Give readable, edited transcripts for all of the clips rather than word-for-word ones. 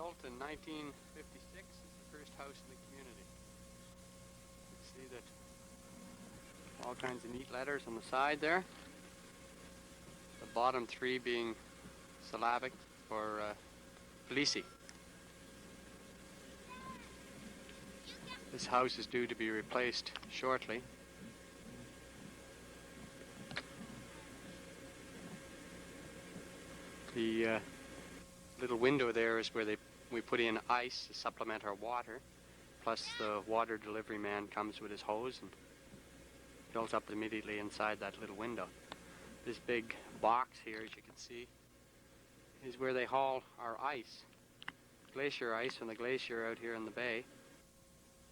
built in 1956. It's the first house in the community. You can see that all kinds of neat letters on the side there. The bottom three being syllabic for Felici. This house is due to be replaced shortly. The little window there is where we put in ice to supplement our water, plus the water delivery man comes with his hose and fills up immediately inside that little window. This big box here, as you can see, is where they haul our ice, glacier ice from the glacier out here in the bay,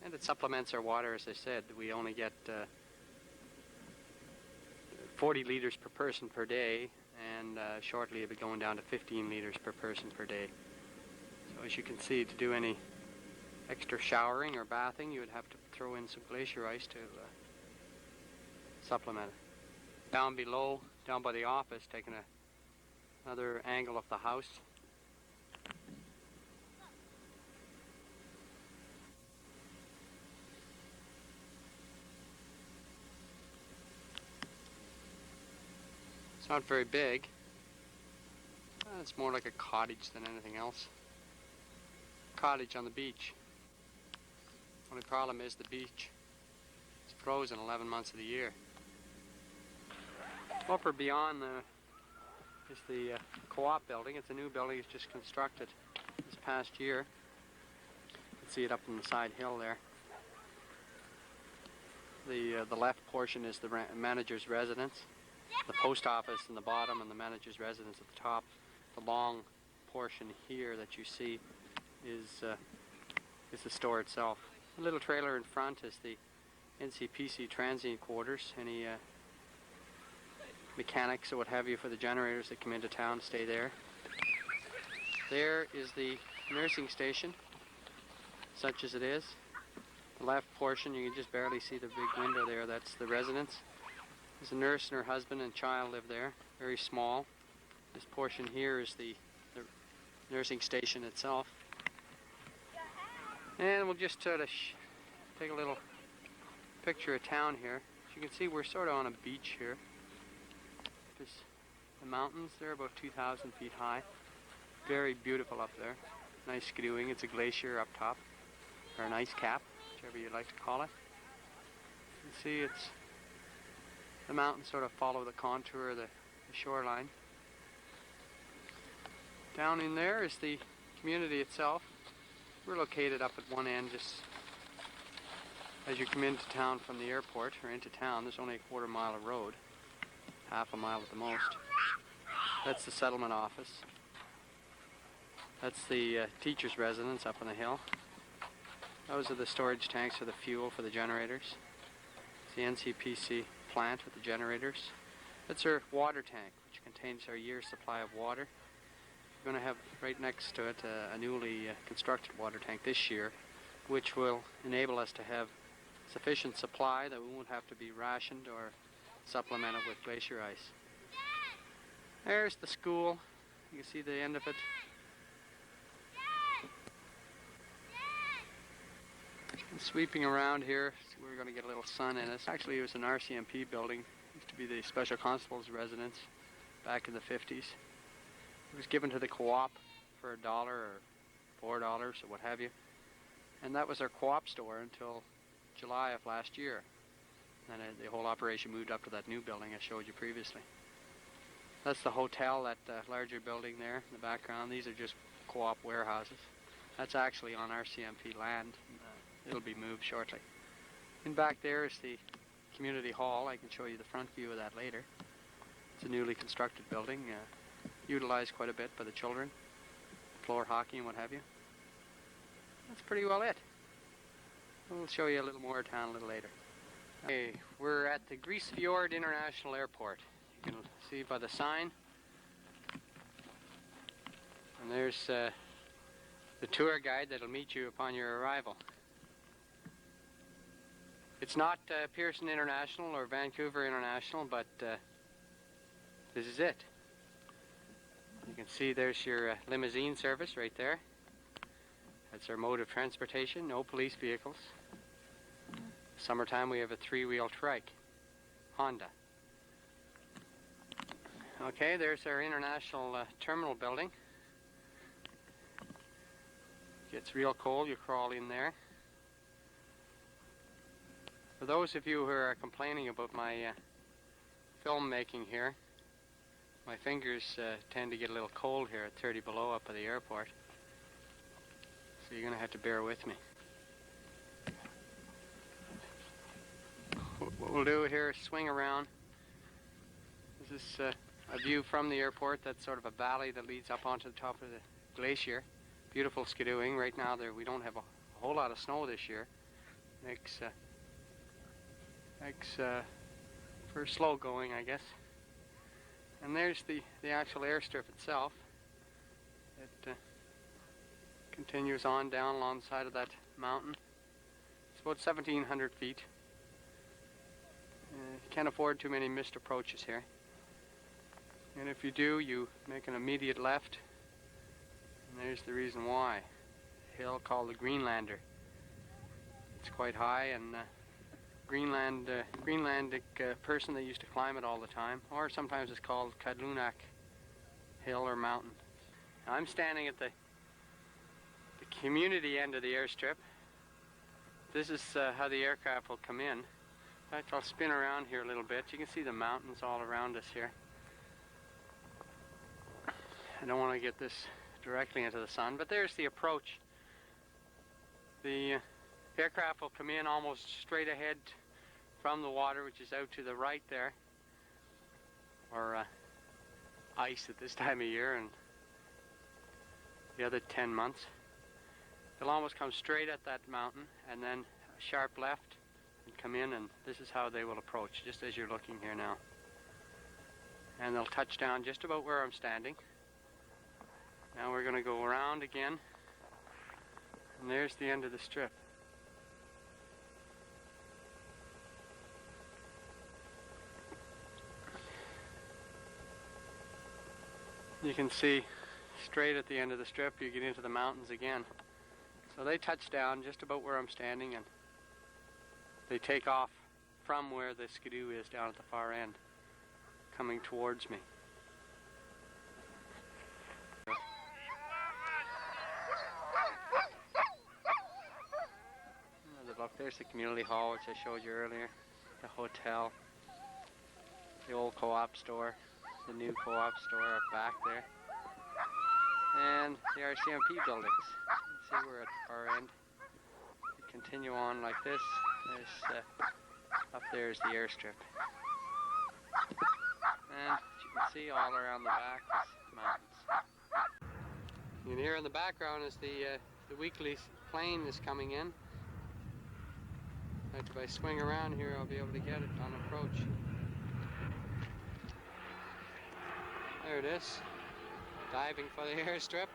and it supplements our water. As I said, we only get 40 liters per person per day, and shortly it'll be going down to 15 liters per person per day. So as you can see, to do any extra showering or bathing, you would have to throw in some glacier ice to supplement it. Down below, down by the office, taking another angle of the house. It's not very big. It's more like a cottage than anything else. Cottage on the beach. Only problem is the beach is frozen 11 months of the year. Up or beyond is the co-op building. It's a new building. It's just constructed this past year. You can see it up on the side hill there. The left portion is the manager's residence. The post office in the bottom and the manager's residence at the top. The long portion here that you see is the store itself. The little trailer in front is the NCPC transient quarters. Any mechanics or what have you for the generators that come into town stay there. There is the nursing station, such as it is. The left portion, you can just barely see the big window there. That's the residence. There's a nurse and her husband and child live there, very small. This portion here is the nursing station itself. And we'll just sort of take a little picture of town here. As you can see, we're sort of on a beach here. There's the mountains, they're about 2,000 feet high. Very beautiful up there. Nice skidooing. It's a glacier up top, or an ice cap, whichever you like to call it. You can see it's the mountains sort of follow the contour of the shoreline. Down in there is the community itself. We're located up at one end, just as you come into town from the airport, or into town. There's only a quarter mile of road, half a mile at the most. That's the settlement office. That's the teacher's residence up on the hill. Those are the storage tanks for the fuel for the generators. It's the NCPC plant with the generators. That's our water tank, which contains our year's supply of water. We're going to have right next to it a newly constructed water tank this year, which will enable us to have sufficient supply that we won't have to be rationed or supplemented with glacier ice. There's the school. You can see the end of it. And sweeping around here, we're going to get a little sun in us. Actually, it was an RCMP building. It used to be the Special Constable's residence back in the 50s. It was given to the co-op for $1 or $4 or what have you. And that was our co-op store until July of last year. And the whole operation moved up to that new building I showed you previously. That's the hotel, that larger building there in the background. These are just co-op warehouses. That's actually on RCMP land. It'll be moved shortly. And back there is the community hall. I can show you the front view of that later. It's a newly constructed building, utilized quite a bit by the children, floor hockey and what have you. That's pretty well it. We'll show you a little more of town a little later. Okay, we're at the Grise Fiord International Airport. You can see by the sign. And there's the tour guide that'll meet you upon your arrival. It's not Pearson International or Vancouver International, but this is it. You can see there's your limousine service right there. That's our mode of transportation, no police vehicles. Summertime we have a 3-wheel trike, Honda. Okay, there's our international terminal building. Gets real cold, you crawl in there. For those of you who are complaining about my filmmaking here, my fingers tend to get a little cold here at 30 below up at the airport. So you're going to have to bear with me. What we'll do here is swing around. This is a view from the airport. That's sort of a valley that leads up onto the top of the glacier. Beautiful skidooing. Right now we don't have a whole lot of snow this year. Makes for slow going, I guess. And there's the actual airstrip itself. It continues on down along the side of that mountain. It's about 1,700 feet. You can't afford too many missed approaches here. And if you do, you make an immediate left. And there's the reason why. A hill called the Greenlander. It's quite high, and Greenlandic person that used to climb it all the time, or sometimes it's called Kadlunak Hill or Mountain. Now, I'm standing at the community end of the airstrip. This is how the aircraft will come in. In fact, I'll spin around here a little bit. You can see the mountains all around us here. I don't want to get this directly into the sun, but there's the approach. The aircraft will come in almost straight ahead from the water, which is out to the right there, or ice at this time of year and the other 10 months. They'll almost come straight at that mountain and then a sharp left and come in, and this is how they will approach, just as you're looking here now. And they'll touch down just about where I'm standing. Now we're going to go around again, and there's the end of the strip. You can see straight at the end of the strip you get into the mountains again. So they touch down just about where I'm standing, and they take off from where the skidoo is down at the far end, coming towards me. Look, there's the community hall which I showed you earlier, the hotel, the old co-op store, the new co-op store up back there, and the RCMP buildings. You can see we're at the far end. We continue on like this. There's up there is the airstrip, and as you can see all around the back is mountains. And here in the background is the weekly plane is coming in. In fact, if I swing around here, I'll be able to get it on approach. There it is, diving for the airstrip.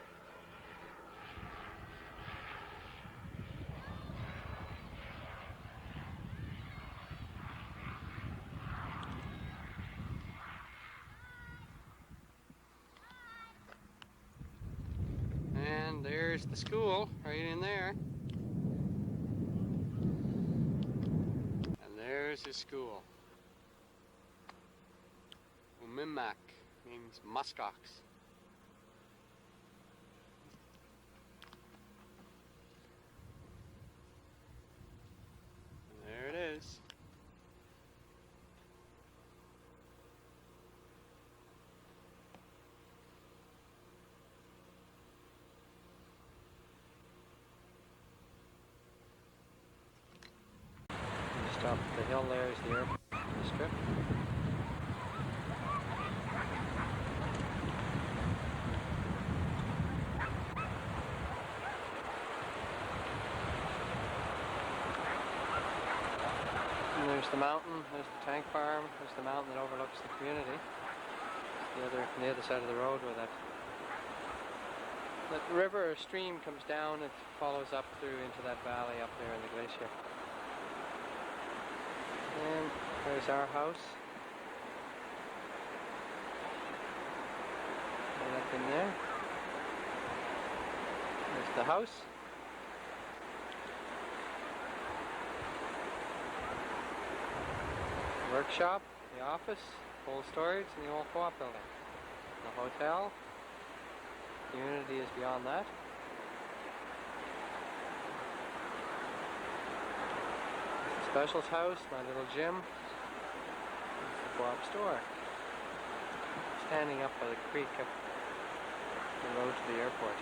And there's the school right in there. And there's the school. Umimak means muskox. And there it is. Just up the hill there is the airstrip. There's the mountain, there's the tank farm, there's the mountain that overlooks the community. On the other side of the road where that river or stream comes down, it follows up through into that valley up there in the glacier. And there's our house. Right up in there. There's the house. The workshop, the office, cold storage, and the old co-op building. The hotel. Community is beyond that. The specials house, my little gym. The co-op store. Standing up by the creek up the road to the airport.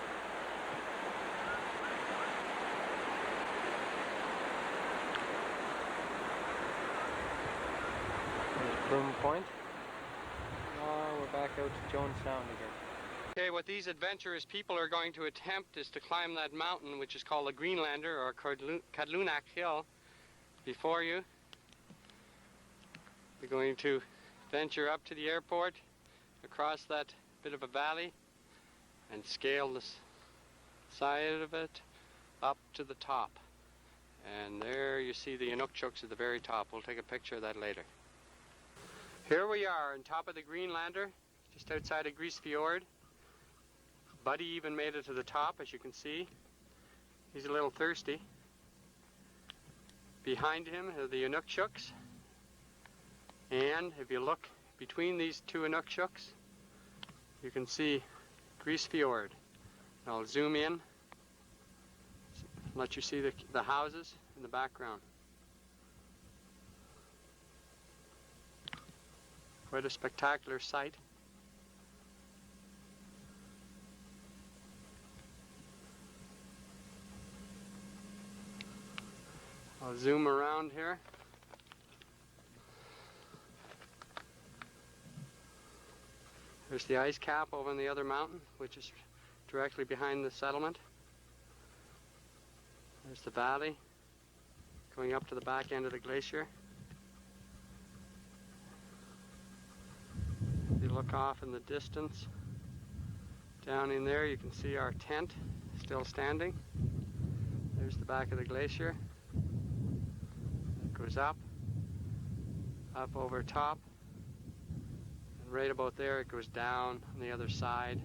There's Broom Point. Now we're back out to Jones Sound again. Okay, what these adventurous people are going to attempt is to climb that mountain, which is called the Greenlander or Kadlunak Hill, before you. We're going to venture up to the airport, across that bit of a valley, and scale the side of it up to the top. And there you see the Inukchuks at the very top. We'll take a picture of that later. Here we are on top of the Greenlander, just outside of Grise Fiord. Buddy even made it to the top, as you can see. He's a little thirsty. Behind him are the Inukchuks. And if you look between these two Inukchuks, you can see Grise Fiord. I'll zoom in, let you see the houses in the background. Quite a spectacular sight. I'll zoom around here. There's the ice cap over on the other mountain, which is directly behind the settlement. There's the valley going up to the back end of the glacier. If you look off in the distance, down in there you can see our tent still standing. There's the back of the glacier. It goes up over top. Right about there it goes down on the other side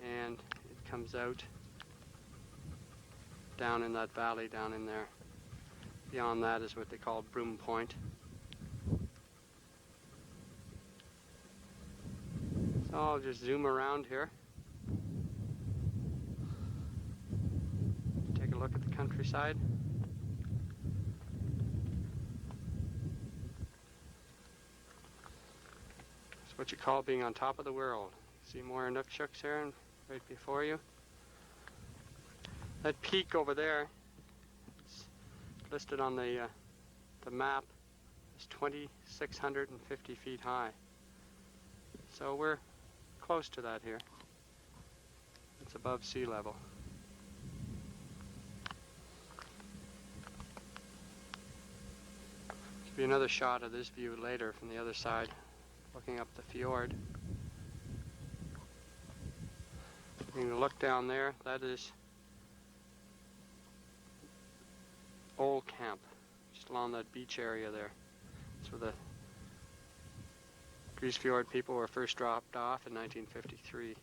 and it comes out down in that valley down in there. Beyond that is what they call Broom Point. So I'll just zoom around here. Take a look at the countryside. What you call being on top of the world. See more Inukchuks here and right before you. That peak over there, it's listed on the map, is 2,650 feet high. So we're close to that here. It's above sea level. There'll be another shot of this view later from the other side, looking up the fjord. You can look down there, that is Old Camp, just along that beach area there. That's where the Grise Fiord people were first dropped off in 1953.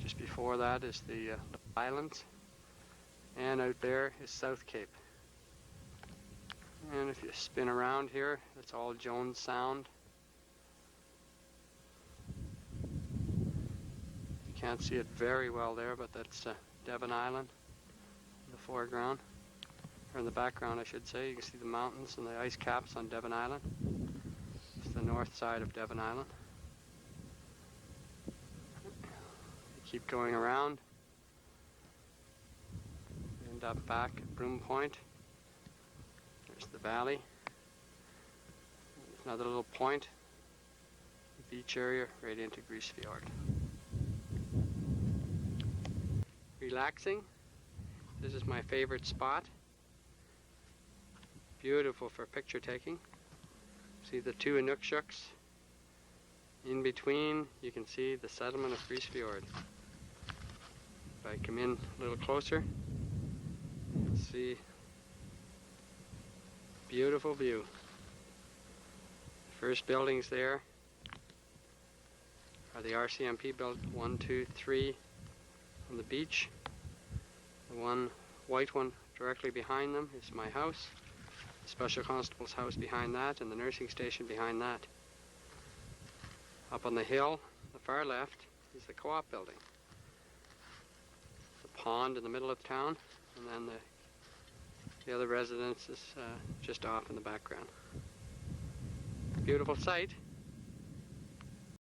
Just before that is the islands, and out there is South Cape. And if you spin around here, it's all Jones Sound. You can't see it very well there, but that's Devon Island in the foreground, or in the background I should say. You can see the mountains and the ice caps on Devon Island. It's the north side of Devon Island. You keep going around, you end up back at Broom Point. There's the valley. There's another little point, the beach area right into Grise Fiord. Relaxing. This is my favorite spot. Beautiful for picture taking. See the two Inukchuks. In between you can see the settlement of Grise Fiord. If I come in a little closer, you can see beautiful view. The first buildings there are the RCMP built 1, 2, 3 on the beach. The one white one Directly behind them is my house, the Special Constable's house behind that, and the nursing station behind that. Up on the hill, the far left, is the co-op building. The pond in the middle of town, and then the other residence is just off in the background. Beautiful sight.